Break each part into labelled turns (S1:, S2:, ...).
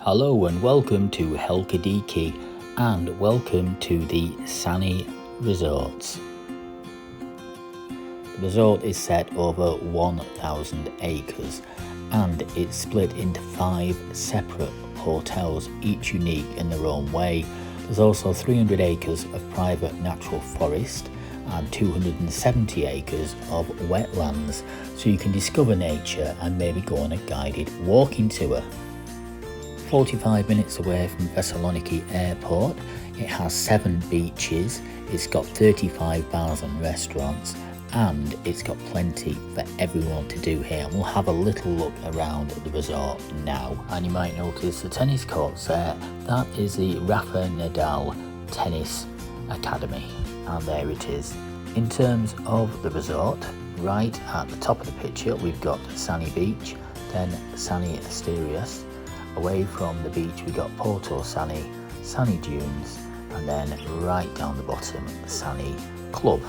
S1: Hello and welcome to Halkidiki and welcome to the Sani Resorts. The resort is set over 1,000 acres and it's split into 5 separate hotels, each unique in their own way. There's also 300 acres of private natural forest and 270 acres of wetlands, so you can discover nature and maybe go on a guided walking tour. 45 minutes away from Thessaloniki Airport, it has 7 beaches, it's got 35 bars and restaurants, and it's got plenty for everyone to do here. And we'll have a little look around the resort now. And you might notice the tennis courts there. That is the Rafa Nadal Tennis Academy, and there it is. In terms of the resort, right at the top of the picture we've got Sani Beach, then Sani Asterias. Away from the beach we got Porto Sani, Sani Dunes, and then right down the bottom Sani Club.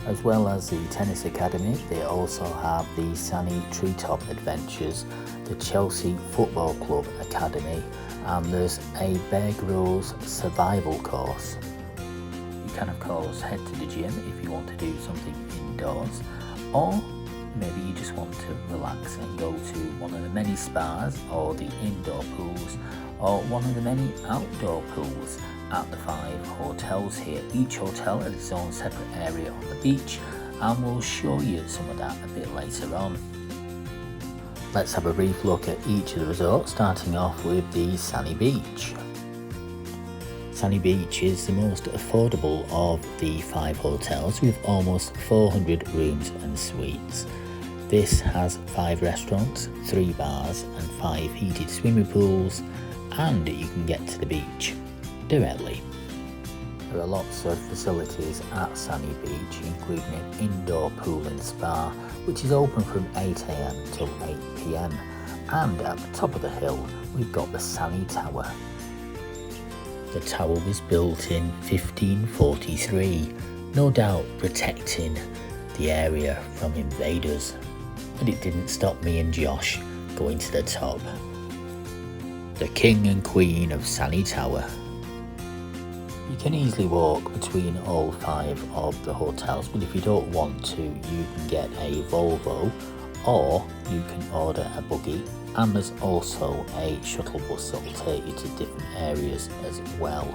S1: As well as the tennis academy, they also have the Sani Treetop Adventures, the Chelsea Football Club Academy, and there's a Bear Grylls survival course. You can of course head to the gym if you want to do something indoors, or maybe you just want to relax and go to one of the many spas or the indoor pools or one of the many outdoor pools at the 5 hotels here. Each hotel has its own separate area on the beach, and we'll show you some of that a bit later on. Let's have a brief look at each of the resorts, starting off with the Sani Beach. Sani Beach is the most affordable of the 5 hotels with almost 400 rooms and suites. This has 5 restaurants, 3 bars and 5 heated swimming pools, and you can get to the beach directly. There are lots of facilities at Sani Beach, including an indoor pool and spa which is open from 8 AM till 8 PM, and at the top of the hill we've got the Sani Tower. The tower was built in 1543, no doubt protecting the area from invaders, but it didn't stop me and Josh going to the top. The King and Queen of Sani Tower. You can easily walk between all 5 of the hotels, but if you don't want to, you can get a Volvo or you can order a buggy, and there's also a shuttle bus that will take you to different areas as well.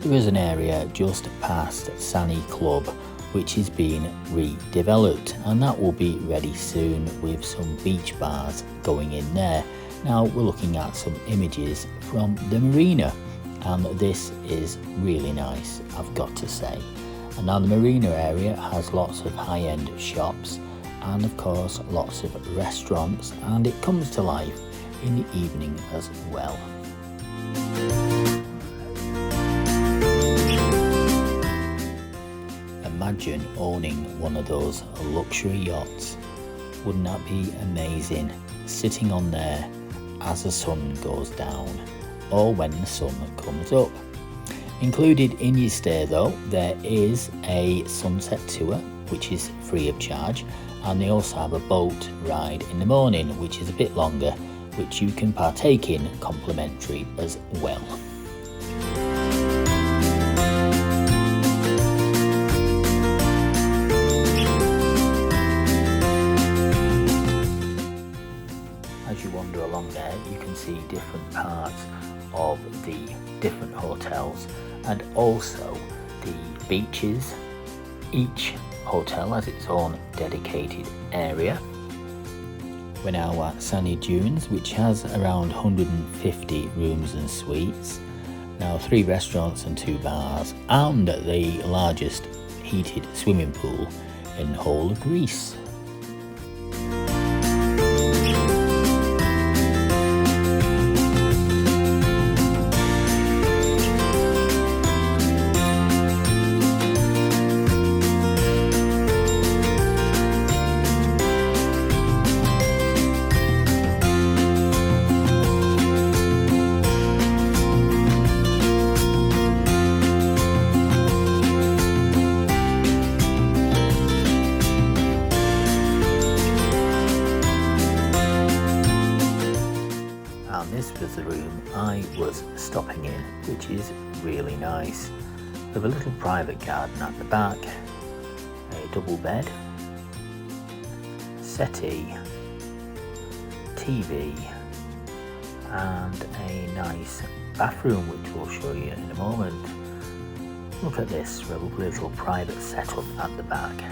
S1: There is an area just past Sani Club which is being redeveloped, and that will be ready soon with some beach bars going in there. Now we're looking at some images from the Marina, and this is really nice, I've got to say. And now the Marina area has lots of high-end shops and of course lots of restaurants, and it comes to life in the evening as well. Imagine owning one of those luxury yachts. Wouldn't that be amazing? Sitting on there as the sun goes down or when the sun comes up. Included in your stay though, there is a sunset tour which is free of charge, and they also have a boat ride in the morning which is a bit longer, which you can partake in complimentary as well. As you wander along there, you can see different parts of the different hotels and also the beaches. Each hotel has its own dedicated area. We're now at Sani Dunes, which has around 150 rooms and suites. Now 3 restaurants and 2 bars, and the largest heated swimming pool in the whole of Greece. and this was the room I was stopping in, which is really nice. With a little private garden at the back, a double bed, settee, TV, and a nice bathroom, which we'll show you in a moment. Look at this little private setup at the back,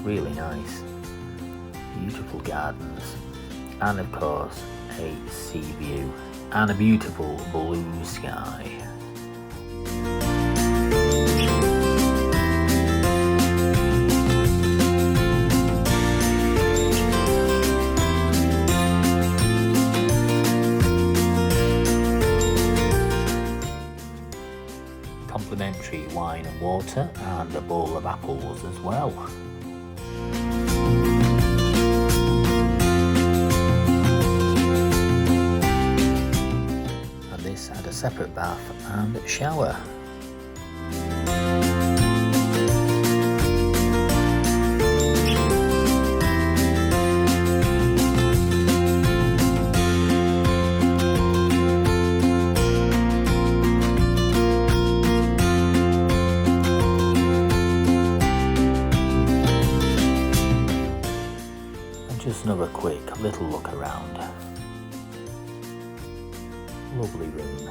S1: really nice. Beautiful gardens, and of course a sea view and a beautiful blue sky. Complimentary wine and water, and a bowl of apples as well. And this had a separate bath and shower. Just another quick little look around. Lovely room.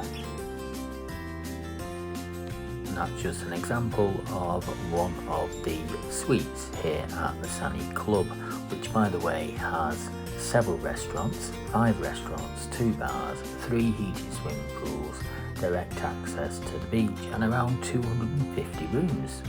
S1: And that's just an example of one of the suites here at the Sani Club, which by the way has several restaurants, 5 restaurants, 2 bars, 3 heated swimming pools, direct access to the beach, and around 250 rooms.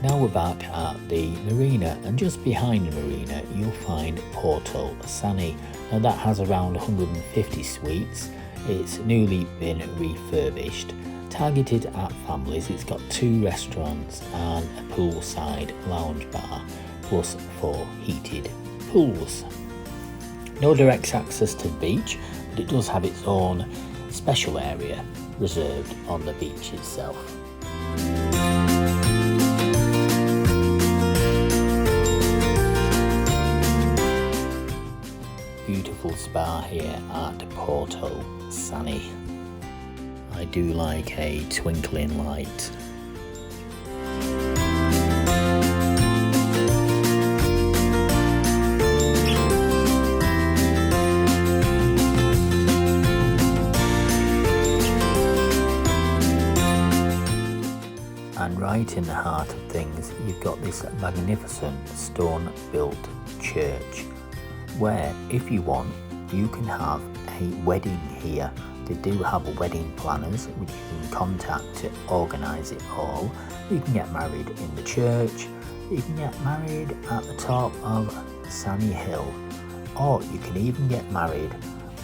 S1: Now we're back at the Marina, and just behind the Marina you'll find Porto Sani. Now that has around 150 suites. It's newly been refurbished, targeted at families. It's got 2 restaurants and a poolside lounge bar, plus 4 heated pools. No direct access to the beach, but it does have its own special area reserved on the beach itself. Beautiful spa here at Porto Sani. I do like a twinkling light. And right in the heart of things, you've got this magnificent stone-built church, where if you want, you can have a wedding here. They do have a wedding planners which you can contact to organise it all. You can get married in the church, you can get married at the top of Sani Hill, or you can even get married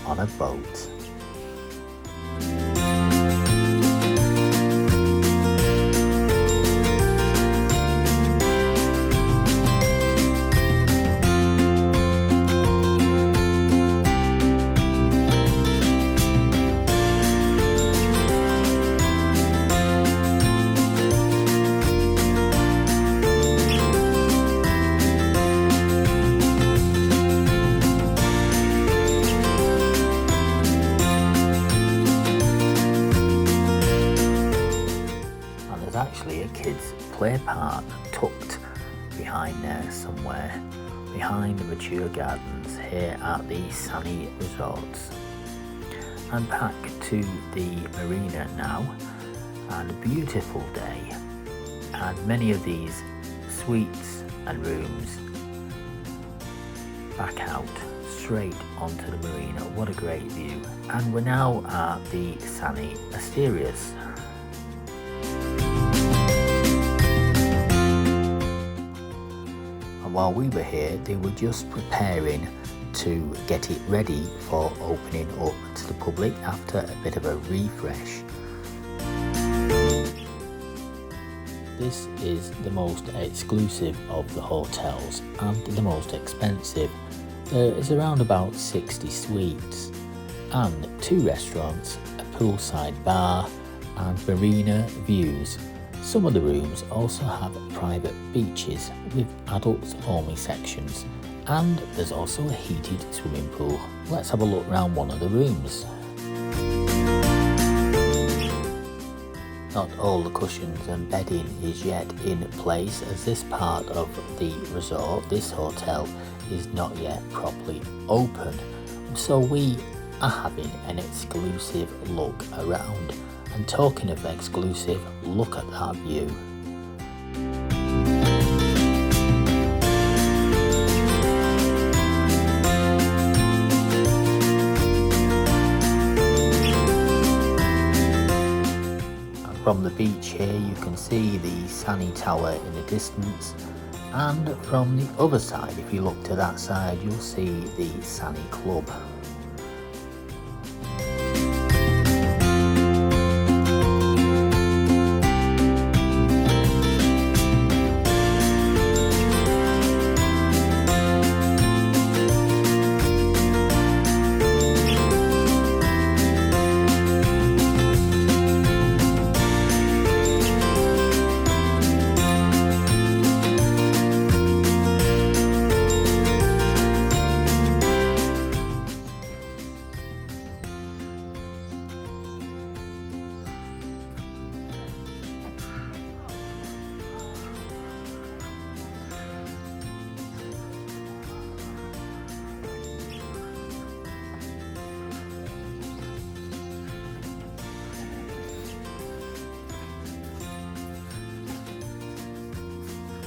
S1: on a boat. Actually a kids play park tucked behind there somewhere, behind the mature gardens here at the Sani Resorts. And back to the Marina now, and a beautiful day, and many of these suites and rooms back out straight onto the marina. What a great view. And we're now at the Sani Asterias. And while we were here, they were just preparing to get it ready for opening up to the public after a bit of a refresh. This is the most exclusive of the hotels and the most expensive. There is around about 60 suites and 2 restaurants, a poolside bar and marina views. Some of the rooms also have private beaches with adults only sections, and there's also a heated swimming pool. Let's have a look around one of the rooms. Not all the cushions and bedding is yet in place, as this part of the resort, this hotel, is not yet properly open. So we are having an exclusive look around. And talking of exclusive, look at that view. From the beach here you can see the Sani Tower in the distance, and from the other side, if you look to that side, you'll see the Sani Club.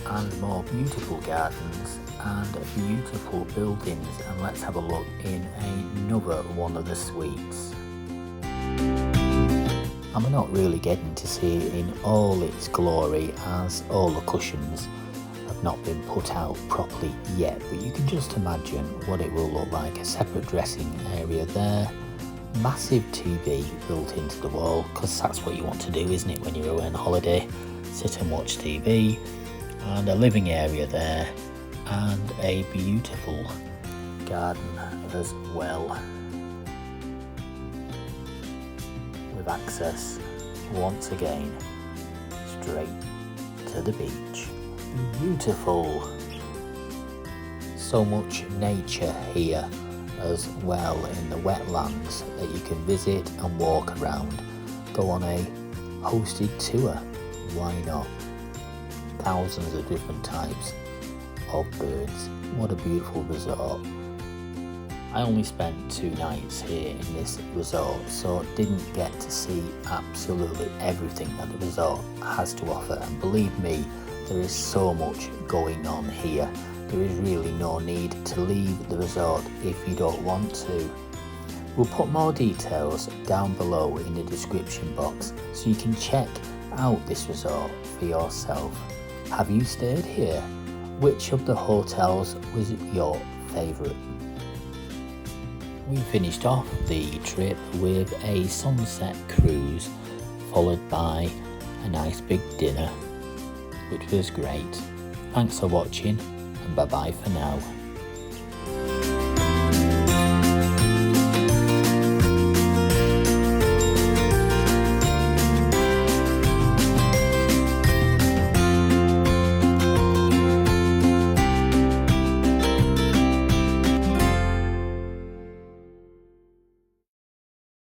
S1: And more beautiful gardens and beautiful buildings, and let's have a look in another one of the suites. And we're not really getting to see it in all its glory, as all the cushions have not been put out properly yet, but you can just imagine what it will look like. A separate dressing area there, massive TV built into the wall, because that's what you want to do, isn't it, when you're away on holiday? Sit and watch TV. And a living area there, and a beautiful garden as well, with access once again straight to the beach. Beautiful. So much nature here as well in the wetlands that you can visit and walk around. Go on a hosted tour, why not? Thousands of different types of birds. What a beautiful resort. I only spent 2 nights here in this resort, so didn't get to see absolutely everything that the resort has to offer, and believe me, there is so much going on here. There is really no need to leave the resort if you don't want to. We'll put more details down below in the description box so you can check out this resort for yourself. Have you stayed here? Which of the hotels was your favourite? We finished off the trip with a sunset cruise, followed by a nice big dinner, which was great. Thanks for watching, and bye bye for now.